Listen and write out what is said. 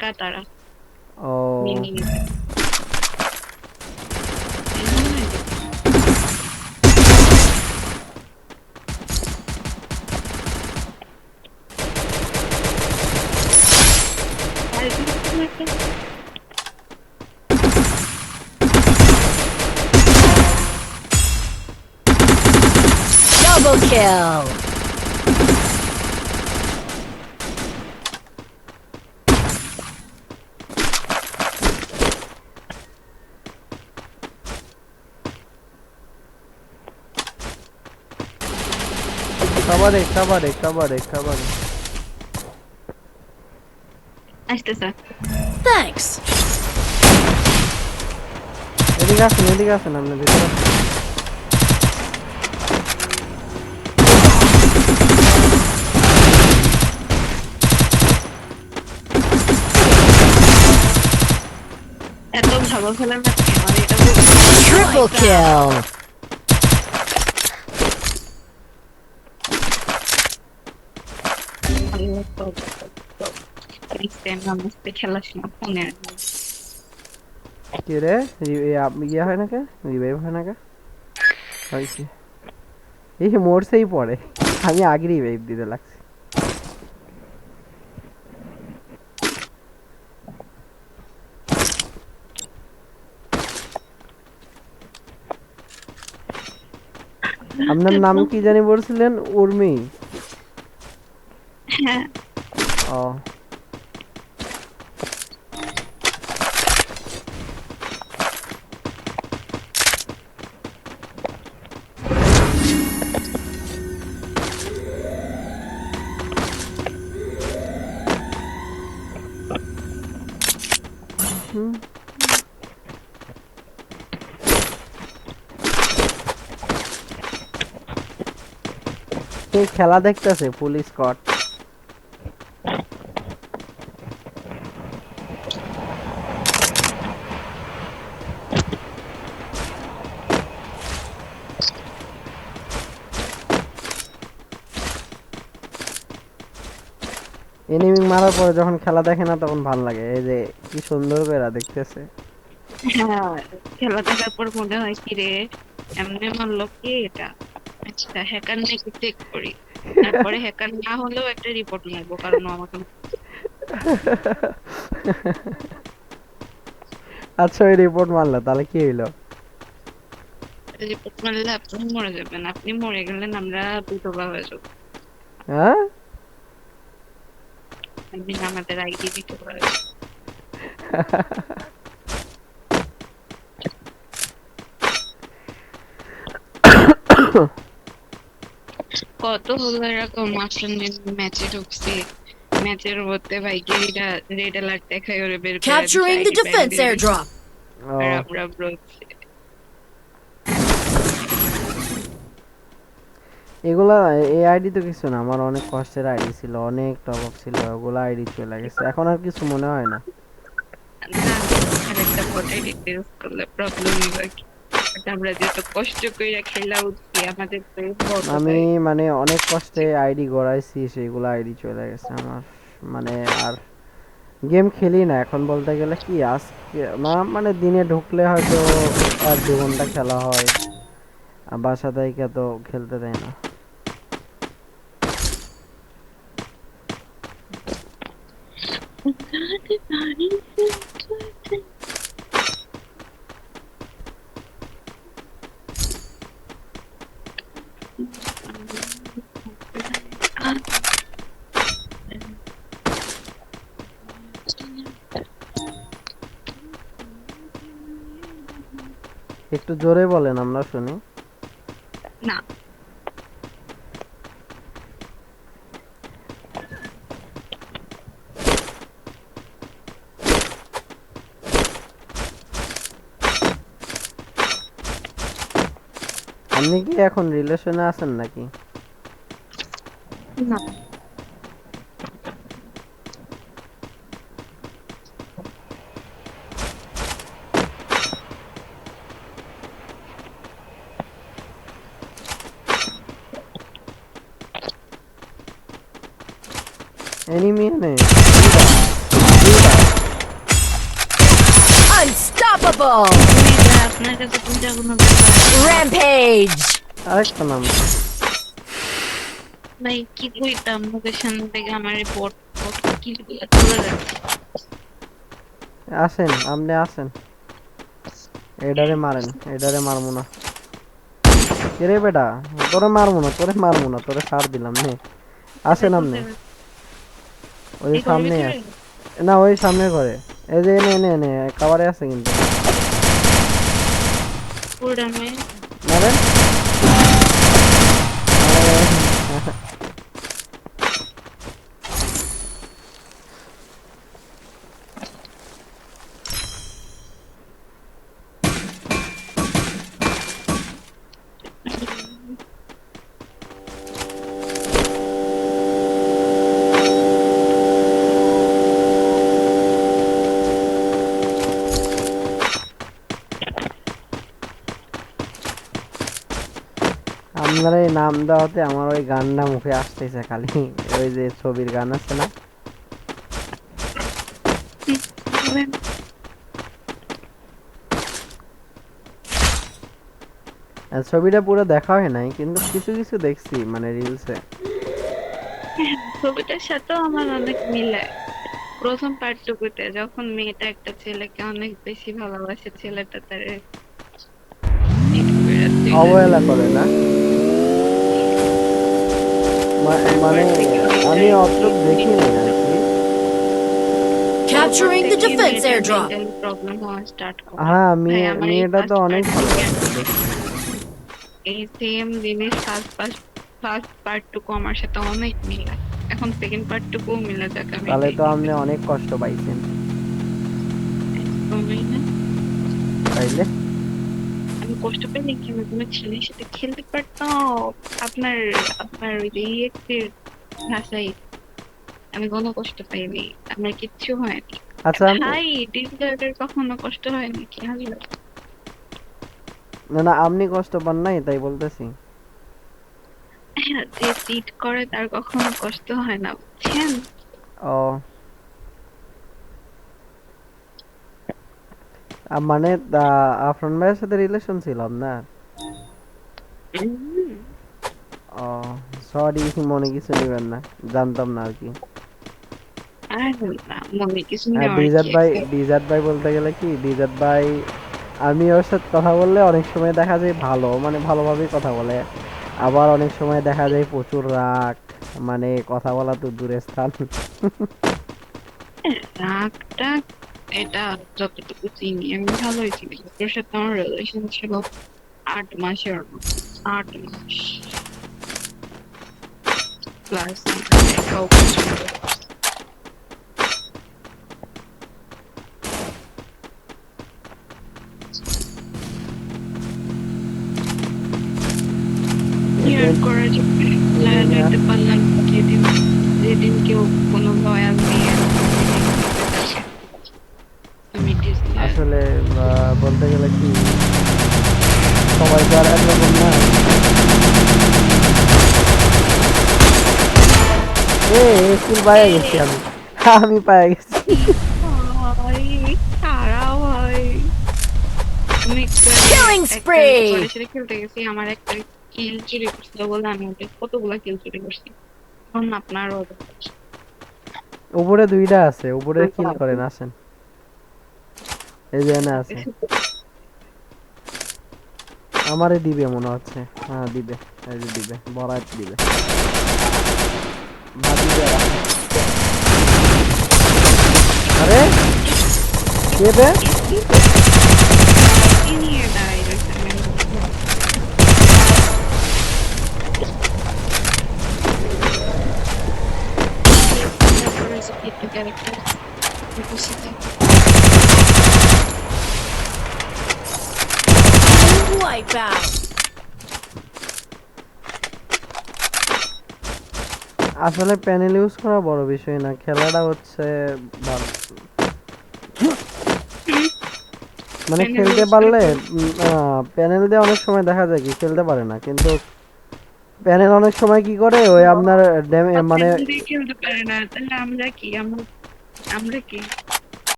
কাতারা ও mini Double kill. খাবারে আসতেছে। Thanks. এদিকে আসেন আপনি ভিতরে আসেন। এত ভালো খেলেন না আমার এটা বলতে Triple kill. ভালো লাগতো। নেক্সট টাইম নামাজতে খেলাস না ফোনে। কি রে ইয়ে হয় না কে রিভাইভ হয় না কে হয়েছে এই মরছেই পড়ে আমি আগে রিভাইভ দিতে লাগছি আপনার নাম কি জানি বলছিলেন উর্মি হ্যাঁ ও হুম এই খেলা দেখতেছে ফুল স্কট এনিমি মারার পরে যখন খেলা দেখে না তখন ভালো লাগে এই যে কি সুন্দর করে দেখতেছে হ্যাঁ খেলা দেখার পর মনে হয় কি রে এমনি মারলো কি এটা। আচ্ছা হ্যাকার নাকি চেক করি, তারপরে হ্যাকার না হলেও একটা রিপোর্ট মারবো কারণ ও আমাকে আচ্ছা ওই রিপোর্ট মারলো তাহলে কি হইলো রিপোর্ট মারলে আপনি মরে যাবেন, আপনি মরে গেলেন আমরা বিধবা হয়ে যাবো। হ্যাঁ আমি আমাদের আইডি বিধবা হয়ে যাবো। কত হলো এরকম আফটারনুন ম্যাচে ঢুকছি, ম্যাচের মধ্যে ভাইকে রেড অ্যালার্ট দেখায় ওরে বের করে দিছে Capturing the ID ban defense দিয়ে দিছে। airdrop. ও আর আমরা বলছি এগুলা এই আইডি তো কিছু না আমার অনেক কষ্টের আইডি ছিল অনেক টপ আপ ছিল ওগুলা আইডি চলে গেছে এখন আর কিছু মনে হয় না না আরেকটা ফটো ডিটেলস করলে প্রবলেমই বা কি। But আমরা যে তো কষ্ট করে খেলা উঠছি আমাদের তো বড় আমি ভাই। মানে অনেক কষ্টে আইডি গড়াইছি সেগুলো আইডি চলে গেছে আমার মানে আর গেম খেলি না এখন বলতে গেলে কি আজকে না মানে দিনে ঢুকলে হয়তো 1-2 ঘন্টা খেলা হয় আর বাসা থেকে তো খেলতে দেয় না উঠাতে পারি একটু জোরে বলেন আমরা শুনি না। আপনি কি এখন রিলেশনে আছেন নাকি না এনিমি এনে Unstoppable! এটা আপনার কাছে কোনটা কোনো ব্যাপার Rampage! আরেকটা নাম ভাই কি কইতাম মুখের সামনে থেকে আমার রিপোর্ট কিলগুলো চলে যাচ্ছে আসেন, আপনি আসেন, এডারে মারেন, এডারে মারবো না। কিরে বেটা, তোরে মারবো না, তোরে ছাড় দিলাম নে। আসেন আপনি, ওই এই ঘরের সামনে ভিতরে আসেন। না, ওই সামনে ঘরে। এই যে নে নে নে, কাভারে আছে কিন্তু। পুরামে মারেন। আরে, আপনার এই নাম দেওয়াতে আমার ওই গানটা মুখে আসতেছে খালি। ওই যে ছবির গান আছে না, ছবিটা পুরো দেখা হয় নাই, কিন্তু কিছু কিছু দেখছি মানে রিলসে। ছবিটার সাথেও আমার অনেক মিলে প্রথম পার্টটুকুতে যখন মেয়েটা একটা ছেলেকে অনেক বেশি ভালোবাসে ছেলেটা তার অবহেলা করে না, মানে আমি অতটুক দেখি নাই আর কি। Capturing the defense airdrop! Problem হওয়া স্টার্ট করে হ্যাঁ, ভাই আমার এই মেয়েটা তো ফার্স্ট অনেক পার্ট ভালো থেকে আছে দেখি। এই সেম জিনিস ফার্স্ট পার্টটুকু আমার সাথে অনেক মিলে এখন সেকেন্ড পার্টটুকু মিলে যাক আমি তাহলে এটাই তো আপনি দেখতেছি অনেক কষ্ট পাইছেন একদমই না তাইলে। আমি কষ্ট পাইনি কি আমি কোনো ছেলের সাথে খেলতে পারতাম আপনার আপনার ওই যে ইএক্সের ভাষায় আমি কোনো কষ্ট পাইনি আমার কিচ্ছু হয়নি আচ্ছা ভাই ডিসগার্ডের কখনো কষ্ট হয়নি কি আসলে না না, আপনি কষ্ট পান নাই তাই বলতেছি। যে চিট করে তার কখনো কষ্ট হয় না বুঝছেন ও, মানে আফরান ভাইয়ের সাথে রিলেশন ছিল আপনার? উম, ও, সরি, মনে কিছু নেবেন না, জানতাম না আর কি। আর না মনে কিছু আর নেওয়ার কি আছে ডিজাত ভাই বলতে গেলে কি, ডিজাত ভাই আমি ওর সাথে কথা বললে অনেক সময় দেখা যায় ভালো, মানে ভালোভাবেই কথা বলে, আবার অনেক সময় দেখা যায় প্রচুর রাগ, মানে কথা বলা তো দূরের স্থান। রাগটা এটা যতটুকু চিনি আমি ভালোই চিনি ওর সাথে আমার রিলেশন ছিল 8 মাসের মতো 8 মাস প্লাস দেখাও পছন্দ ইয়ার করা যাবে লয়াল হইতে পারলাম যেদিন যেদিন কেউ কোনো লয়াল নিয়ে আমি ডিসলার আসলে বলতে গেলে কি, সবাই তো আর একরকম না। স্কুল পায়ে গেছি আমি, আমি পায়ে গেছি। ভাই সারা ভাই আমি Killing একটা spree! ঘরের সাথে খেলতে গেছি আমার একটা কিল চুরি করছিল বলে আমি ওকে কতগুলা কিল চুরি করছি এখন আপনার উপরে দুইটা আছে, উপরে কিল করেন, আসেন। এই যে এনে আছে, আমারে দিবে মনে হচ্ছে। হ্যাঁ দিবে, এই যে দিবে, বরাত দিবে। বাজি দিয়ে রাখো। আরে কে বে? নিয়ে দাঁড়াই রয়েছে ক্যারেক্টার Wipeout! আসলে প্যানেল ইউজ করা বড় বিষয় না, খেলাটা হচ্ছে ভালো। মানে Panel খেলতে use পারলে করে প্যানেল দিয়ে অনেক সময় দেখা যায় কি খেলতে পারে না, কিন্তু প্যানেল অনেক সময় কি করে ওই আপনার মানে খেলতে পারে না তাহলে আমরা কি আমরা কি